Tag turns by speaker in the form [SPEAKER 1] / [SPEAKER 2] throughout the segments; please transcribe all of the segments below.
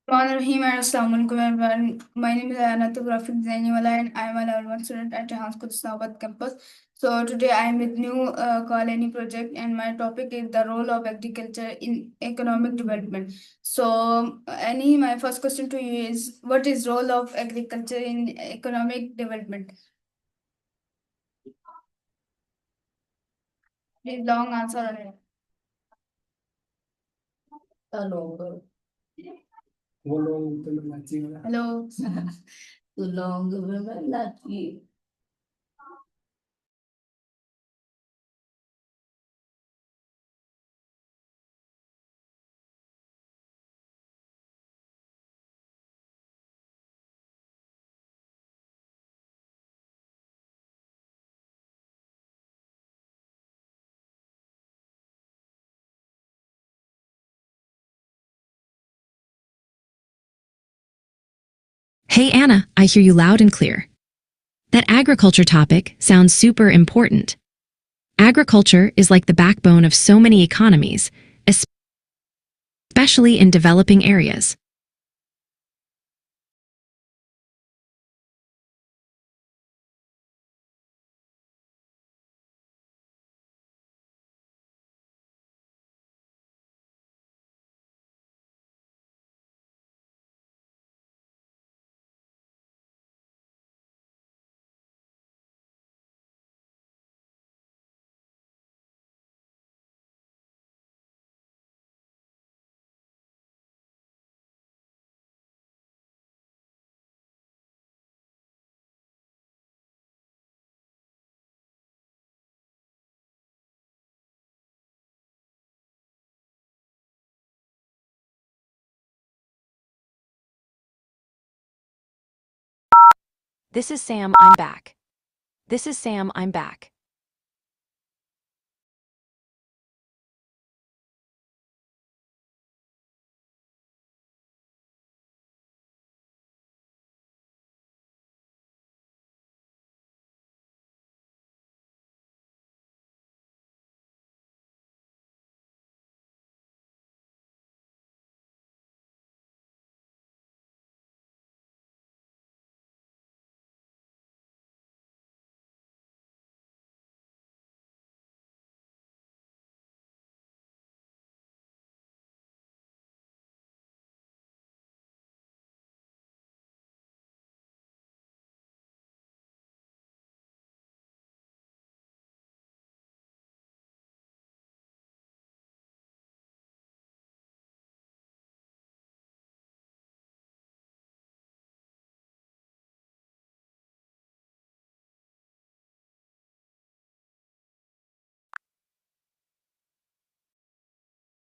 [SPEAKER 1] Rahim and Assalamualaikum everyone. My name is Anatu Graphic Zainiwala and I am a level 1 student at Hanskut Islamabad campus. So today I am with new colony project and my topic is the role of agriculture in economic development. So Annie, my first question to you is what is role of agriculture in economic development? Please long answer on it. Hello. Hello.
[SPEAKER 2] Hey Anna, I hear you loud and clear. That agriculture topic sounds super important. Agriculture is like the backbone of so many economies, especially in developing areas. This is Sam, I'm back. This is Sam, I'm back.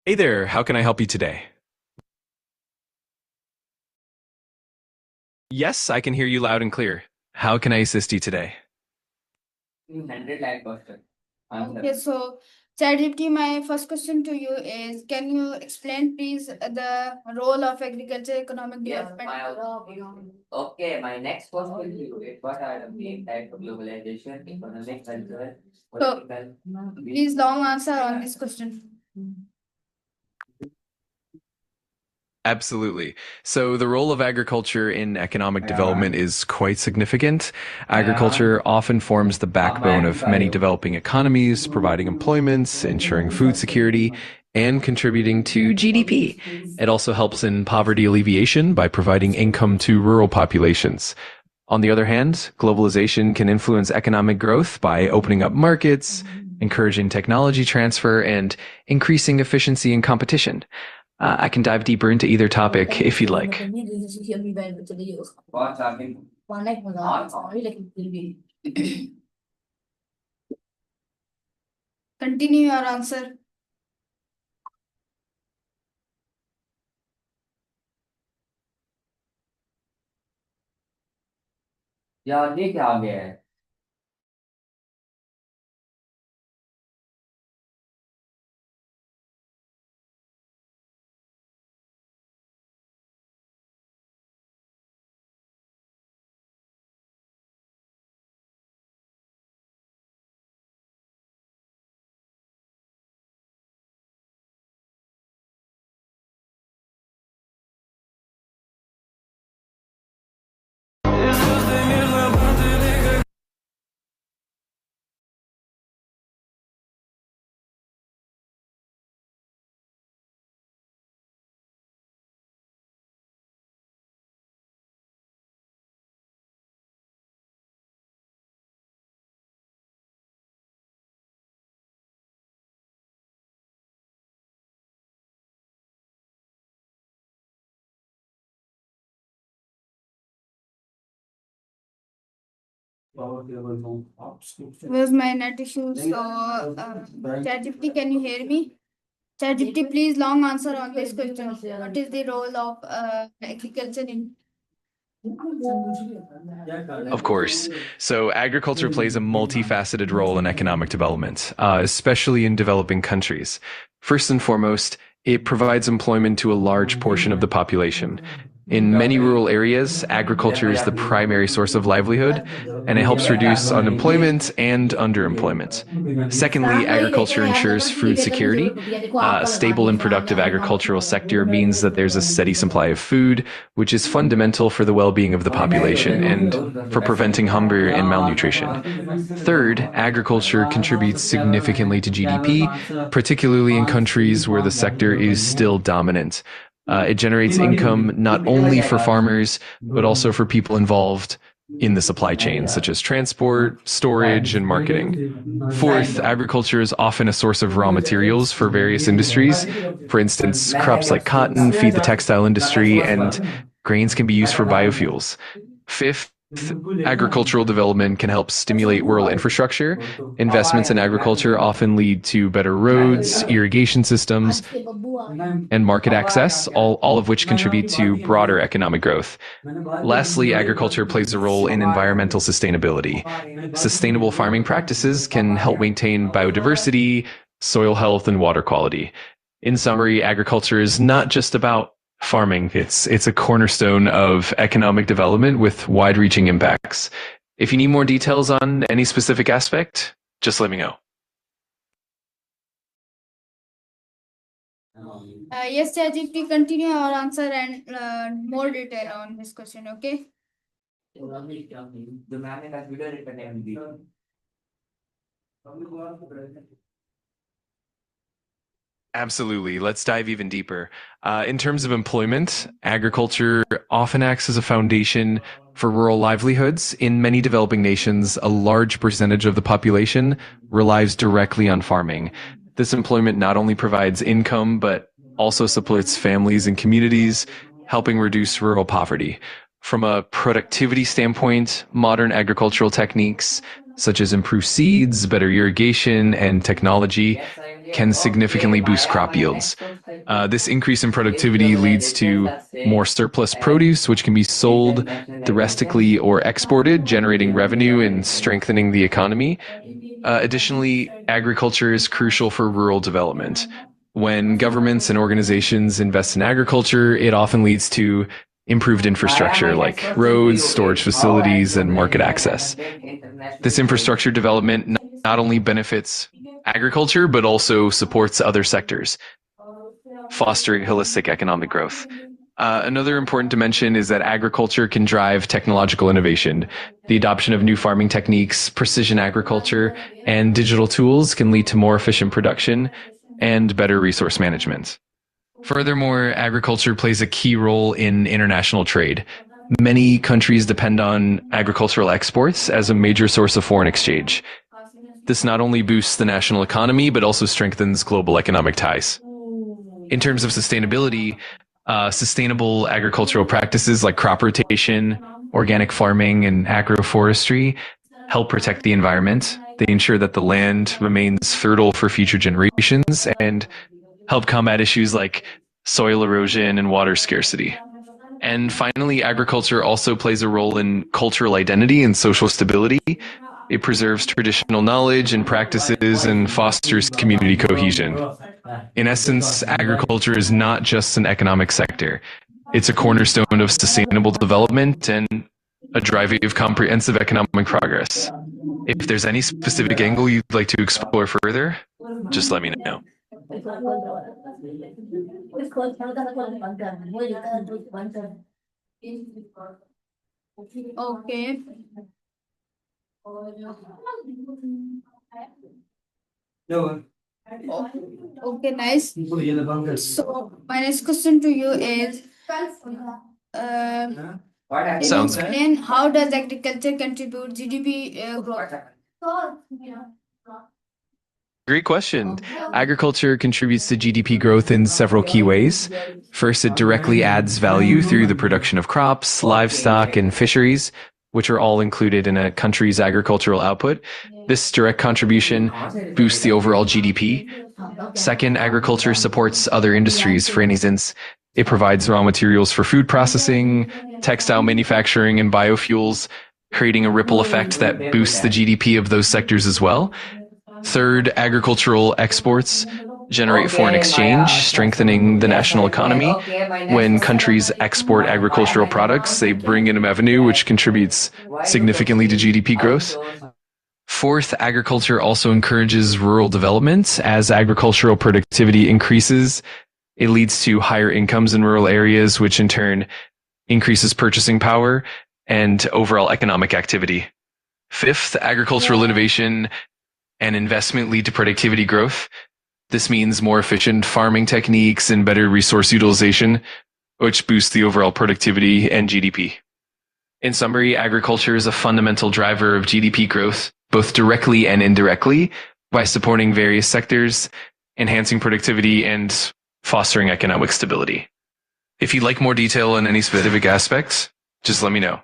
[SPEAKER 3] Hey there, how can I help you today? Yes, I can hear you loud and clear. How can I assist you today?
[SPEAKER 1] Okay, so Chatgpt, my first question to you is, can you explain please the role of agriculture economic development?
[SPEAKER 4] Okay, my next question to you is what are the main types of globalization, economic, cultural,
[SPEAKER 1] So
[SPEAKER 4] political?
[SPEAKER 1] please long answer on this question.
[SPEAKER 3] Absolutely. So, the role of agriculture in economic development is quite significant. Agriculture often forms the backbone of many developing economies, providing employment, ensuring food security, and contributing to GDP. It also helps in poverty alleviation by providing income to rural populations. On the other hand, globalization can influence economic growth by opening up markets, encouraging technology transfer, and increasing efficiency and competition. I can dive deeper into either topic if you'd like.
[SPEAKER 4] What's happening?
[SPEAKER 1] Continue your answer.
[SPEAKER 4] यार ये क्या आ गया है
[SPEAKER 1] Where's my net issue? So, ChatGPT, can you hear me? ChatGPT, please long answer on this question. What is the role of agriculture in?
[SPEAKER 3] Of course. So agriculture plays a multifaceted role in economic development, especially in developing countries. First and foremost, it provides employment to a large portion of the population. In many rural areas, agriculture is the primary source of livelihood, and it helps reduce unemployment and underemployment. Secondly, agriculture ensures food security. A stable and productive agricultural sector means that there's a steady supply of food, which is fundamental for the well-being of the population and for preventing hunger and malnutrition. Third, agriculture contributes significantly to GDP, particularly in countries where the sector is still dominant. It generates income not only for farmers, but also for people involved in the supply chain, such as transport, storage, and marketing. Fourth, agriculture is often a source of raw materials for various industries. For instance, crops like cotton feed the textile industry, and grains can be used for biofuels. Fifth, agricultural development can help stimulate rural infrastructure. Investments in agriculture often lead to better roads, irrigation systems, and market access, all of which contribute to broader economic growth. Lastly, agriculture plays a role in environmental sustainability. Sustainable farming practices can help maintain biodiversity, soil health, and water quality. In summary, agriculture is not just about farming. It's a cornerstone of economic development with wide-reaching impacts. If you need more details on any specific aspect, just let me know.
[SPEAKER 1] Yes, ChatGPT, continue our answer and more detail on this question, okay?
[SPEAKER 3] Absolutely. Let's dive even deeper. In terms of employment, agriculture often acts as a foundation for rural livelihoods. In many developing nations, a large percentage of the population relies directly on farming. This employment not only provides income, but also supports families and communities, helping reduce rural poverty. From a productivity standpoint, modern agricultural techniques, such as improved seeds, better irrigation, and technology, can significantly boost crop yields. This increase in productivity leads to more surplus produce, which can be sold domestically or exported, generating revenue and strengthening the economy. Additionally, agriculture is crucial for rural development. When governments and organizations invest in agriculture, it often leads to improved infrastructure like roads, storage facilities, and market access. This infrastructure development not only benefits agriculture, but also supports other sectors, fostering holistic economic growth. Another important dimension is that agriculture can drive technological innovation. The adoption of new farming techniques, precision agriculture, and digital tools can lead to more efficient production and better resource management. Furthermore, agriculture plays a key role in international trade. Many countries depend on agricultural exports as a major source of foreign exchange. This not only boosts the national economy, but also strengthens global economic ties. In terms of sustainability, sustainable agricultural practices like crop rotation, organic farming, and agroforestry help protect the environment. They ensure that the land remains fertile for future generations and help combat issues like soil erosion and water scarcity. And finally, agriculture also plays a role in cultural identity and social stability. It preserves traditional knowledge and practices and fosters community cohesion. In essence, agriculture is not just an economic sector. It's a cornerstone of sustainable development and a driver of comprehensive economic progress. If there's any specific angle you'd like to explore further, just let me know.
[SPEAKER 1] Okay. Oh, okay, nice. So my next question to you is, can you
[SPEAKER 3] Sounds good.
[SPEAKER 1] explain how does agriculture contribute GDP growth?
[SPEAKER 3] Great question. Agriculture contributes to GDP growth in several key ways. First, it directly adds value through the production of crops, livestock, and fisheries. which are all included in a country's agricultural output. This direct contribution boosts the overall GDP. Second, agriculture supports other industries. For instance, it provides raw materials for food processing, textile manufacturing, and biofuels, creating a ripple effect that boosts the GDP of those sectors as well. Third, agricultural exports generate foreign exchange, strengthening the national economy. When countries export agricultural products, they bring in revenue, which contributes significantly to GDP growth. Fourth, agriculture also encourages rural development. As agricultural productivity increases, it leads to higher incomes in rural areas, which in turn increases purchasing power and overall economic activity. Fifth, agricultural innovation and investment lead to productivity growth. This means more efficient farming techniques and better resource utilization, which boosts the overall productivity and GDP. In summary, agriculture is a fundamental driver of GDP growth, both directly and indirectly, by supporting various sectors, enhancing productivity, and fostering economic stability. If you'd like more detail on any specific aspects, just let me know.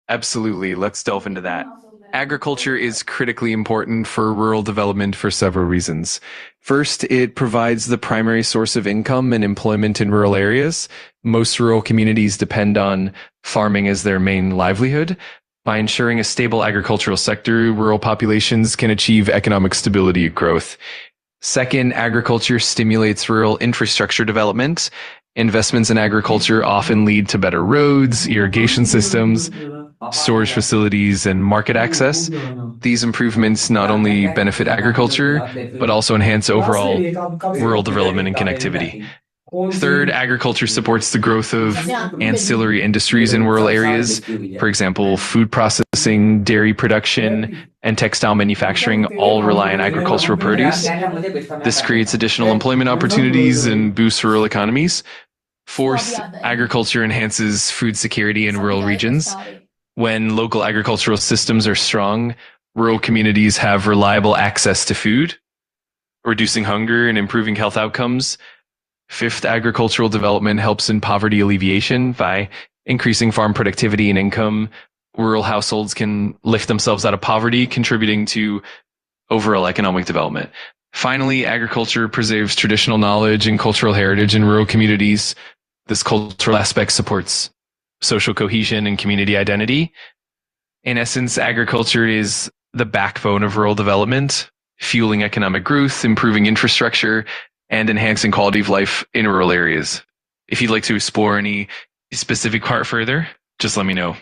[SPEAKER 3] Absolutely. Let's delve into that. Agriculture is critically important for rural development for several reasons. First, it provides the primary source of income and employment in rural areas. Most rural communities depend on farming as their main livelihood. By ensuring a stable agricultural sector, rural populations can achieve economic stability and growth. Second, agriculture stimulates rural infrastructure development. Investments in agriculture often lead to better roads, irrigation systems, storage facilities, and market access. These improvements not only benefit agriculture, but also enhance overall rural development and connectivity. Third, agriculture supports the growth of ancillary industries in rural areas. For example, food processing, dairy production, and textile manufacturing all rely on agricultural produce. This creates additional employment opportunities and boosts rural economies. Fourth, agriculture enhances food security in rural regions. When local agricultural systems are strong, rural communities have reliable access to food, reducing hunger and improving health outcomes. Fifth, agricultural development helps in poverty alleviation by increasing farm productivity and income. Rural households can lift themselves out of poverty, contributing to overall economic development. Finally, agriculture preserves traditional knowledge and cultural heritage in rural communities. This cultural aspect supports social cohesion and community identity. In essence, agriculture is the backbone of rural development, fueling economic growth, improving infrastructure, and enhancing quality of life in rural areas. If you'd like to explore any specific part further, just let me know.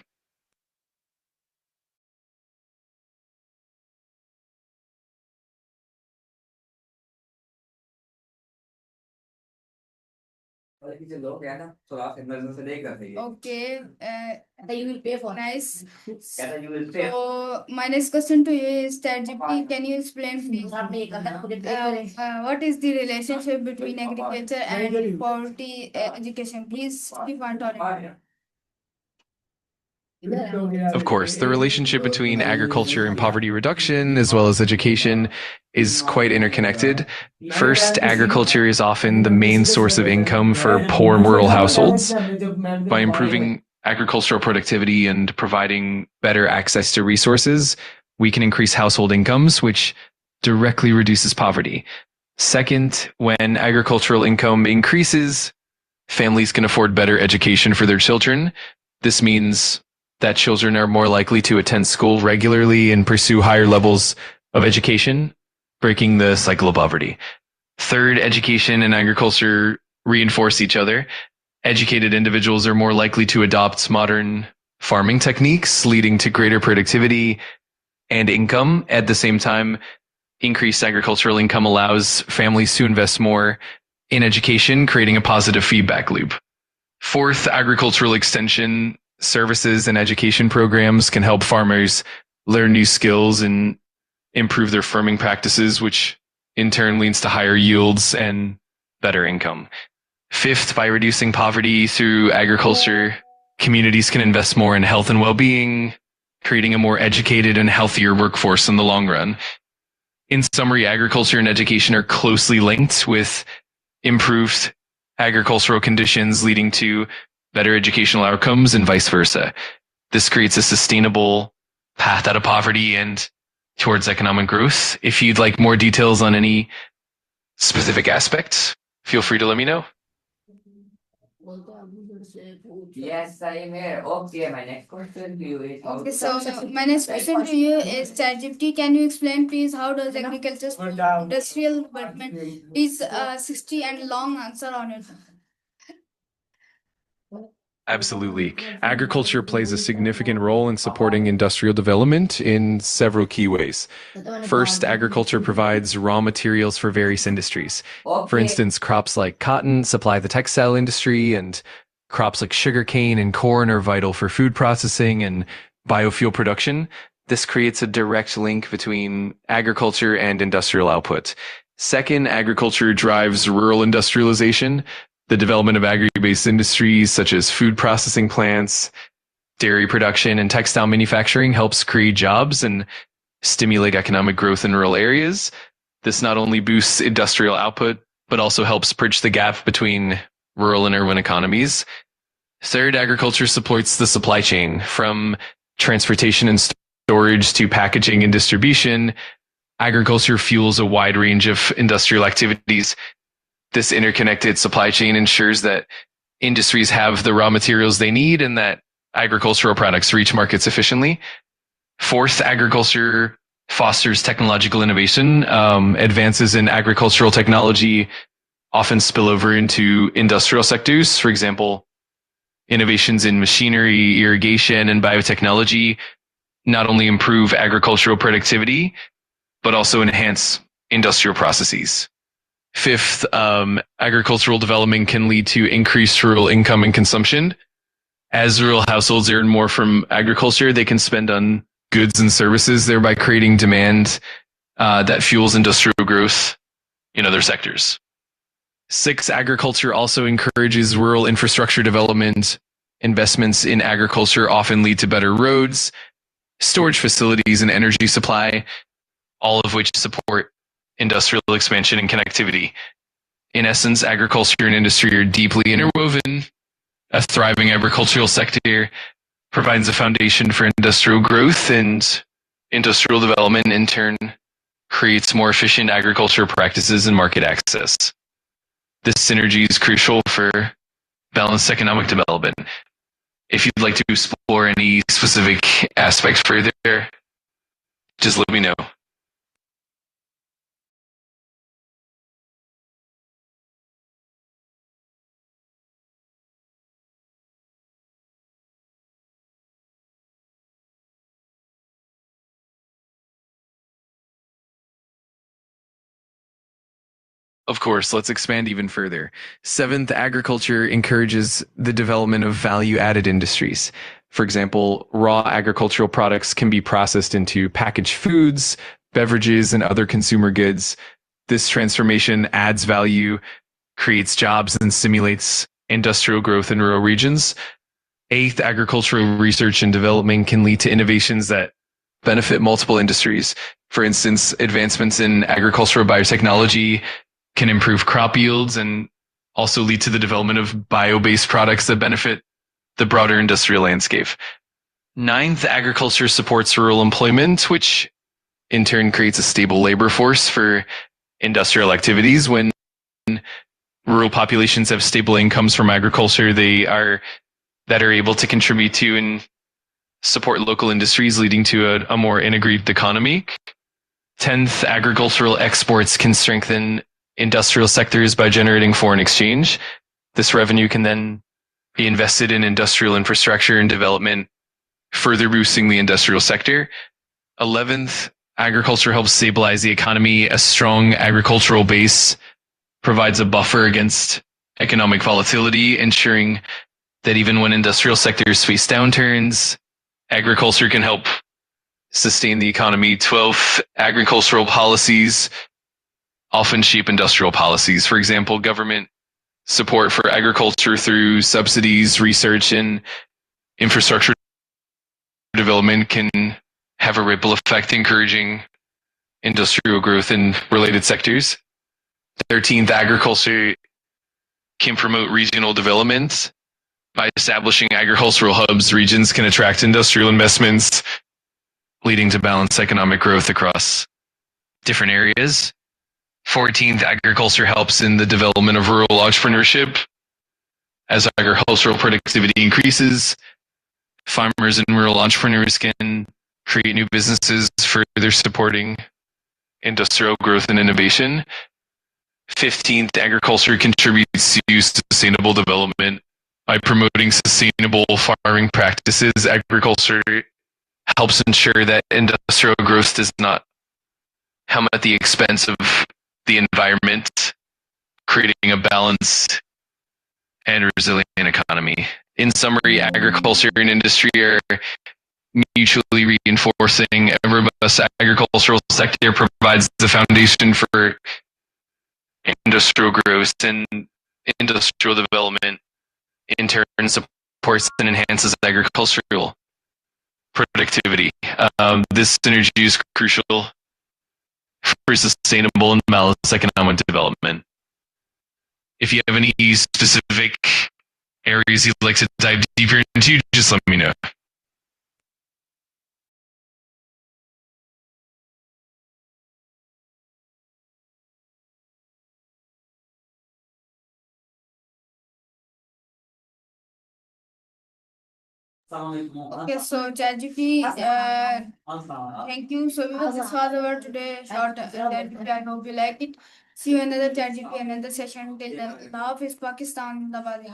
[SPEAKER 1] Okay, you will pay for nice. So my next question to you is Chatgpt. Can you explain please what is the relationship between agriculture and poverty education? Please keep on talking.
[SPEAKER 3] Of course, the relationship between agriculture and poverty reduction, as well as education, is quite interconnected. First, agriculture is often the main source of income for poor rural households. By improving agricultural productivity and providing better access to resources, we can increase household incomes, which directly reduces poverty. Second, when agricultural income increases, families can afford better education for their children. This means that children are more likely to attend school regularly and pursue higher levels of education, breaking the cycle of poverty. Third, education and agriculture reinforce each other. Educated individuals are more likely to adopt modern farming techniques, leading to greater productivity and income. At the same time, increased agricultural income allows families to invest more in education, creating a positive feedback loop. Fourth, agricultural extension services and education programs can help farmers learn new skills and improve their farming practices, which in turn leads to higher yields and better income. Fifth, by reducing poverty through agriculture, communities can invest more in health and well-being, creating a more educated and healthier workforce in the long run. In summary, agriculture and education are closely linked, with improved agricultural conditions leading to better educational outcomes and vice versa. This creates a sustainable path out of poverty and towards economic growth. If you'd like more details on any specific aspects, feel free to let me know.
[SPEAKER 4] Yes, I am here. Okay, my next question to you is
[SPEAKER 1] Okay, so my next question to you is Chatgpt. Can you explain, please, how does agriculture industrial development? Is 60 and long answer on it.
[SPEAKER 3] Absolutely. Agriculture plays a significant role in supporting industrial development in several key ways. First, agriculture provides raw materials for various industries. For instance, crops like cotton supply the textile industry, and crops like sugarcane and corn are vital for food processing and biofuel production. This creates a direct link between agriculture and industrial output. Second, agriculture drives rural industrialization. The development of agri-based industries such as food processing plants, dairy production, and textile manufacturing helps create jobs and stimulate economic growth in rural areas. This not only boosts industrial output, but also helps bridge the gap between rural and urban economies. Third, agriculture supports the supply chain, from transportation and storage to packaging and distribution. Agriculture fuels a wide range of industrial activities. This interconnected supply chain ensures that industries have the raw materials they need and that agricultural products reach markets efficiently. Fourth, agriculture fosters technological innovation. Advances in agricultural technology often spill over into industrial sectors. For example, innovations in machinery, irrigation, and biotechnology not only improve agricultural productivity, but also enhance industrial processes. Fifth, agricultural development can lead to increased rural income and consumption. As rural households earn more from agriculture, they can spend on goods and services, thereby creating demand that fuels industrial growth in other sectors. Six, agriculture also encourages rural infrastructure development. Investments in agriculture often lead to better roads, storage facilities, and energy supply, all of which support industrial expansion and connectivity. In essence, agriculture and industry are deeply interwoven. A thriving agricultural sector provides a foundation for industrial growth, and industrial development in turn creates more efficient agricultural practices and market access. This synergy is crucial for balanced economic development. If you'd like to explore any specific aspects further, just let me know. Of course, let's expand even further. Seventh, agriculture encourages the development of value-added industries. For example, raw agricultural products can be processed into packaged foods, beverages, and other consumer goods. This transformation adds value, creates jobs, and stimulates industrial growth in rural regions. Eighth, agricultural research and development can lead to innovations that benefit multiple industries. For instance, advancements in agricultural biotechnology can improve crop yields and also lead to the development of bio-based products that benefit the broader industrial landscape. Ninth, agriculture supports rural employment, which in turn creates a stable labor force for industrial activities. When rural populations have stable incomes from agriculture, they are able to contribute to and support local industries, leading to a more integrated economy. 10th, agricultural exports can strengthen industrial sectors by generating foreign exchange. This revenue can then be invested in industrial infrastructure and development, further boosting the industrial sector. 11th, agriculture helps stabilize the economy. A strong agricultural base provides a buffer against economic volatility, ensuring that even when industrial sectors face downturns, agriculture can help sustain the economy. 12th, agricultural policies often shape industrial policies. For example, government support for agriculture through subsidies, research, and infrastructure development can have a ripple effect, encouraging industrial growth in related sectors. 13th, agriculture can promote regional development. By establishing agricultural hubs, regions can attract industrial investments, leading to balanced economic growth across different areas. 14th, agriculture helps in the development of rural entrepreneurship. As agricultural productivity increases, farmers and rural entrepreneurs can create new businesses, further supporting industrial growth and innovation. 15th, agriculture contributes to sustainable development. By promoting sustainable farming practices, agriculture helps ensure that industrial growth does not come at the expense of the environment, creating a balanced and resilient economy. In summary, agriculture and industry are mutually reinforcing. A robust agricultural sector provides the foundation for industrial growth, and industrial development in turn supports and enhances agricultural productivity. This synergy is crucial for sustainable and balanced economic development. If you have any specific areas you'd like to dive deeper into, just let me know.
[SPEAKER 1] Okay, so ChatGPT, thank you. So this was our today short ChatGPT. I hope you like it. See you another ChatGPT, another session. Till then, love is Pakistan. Zindabad.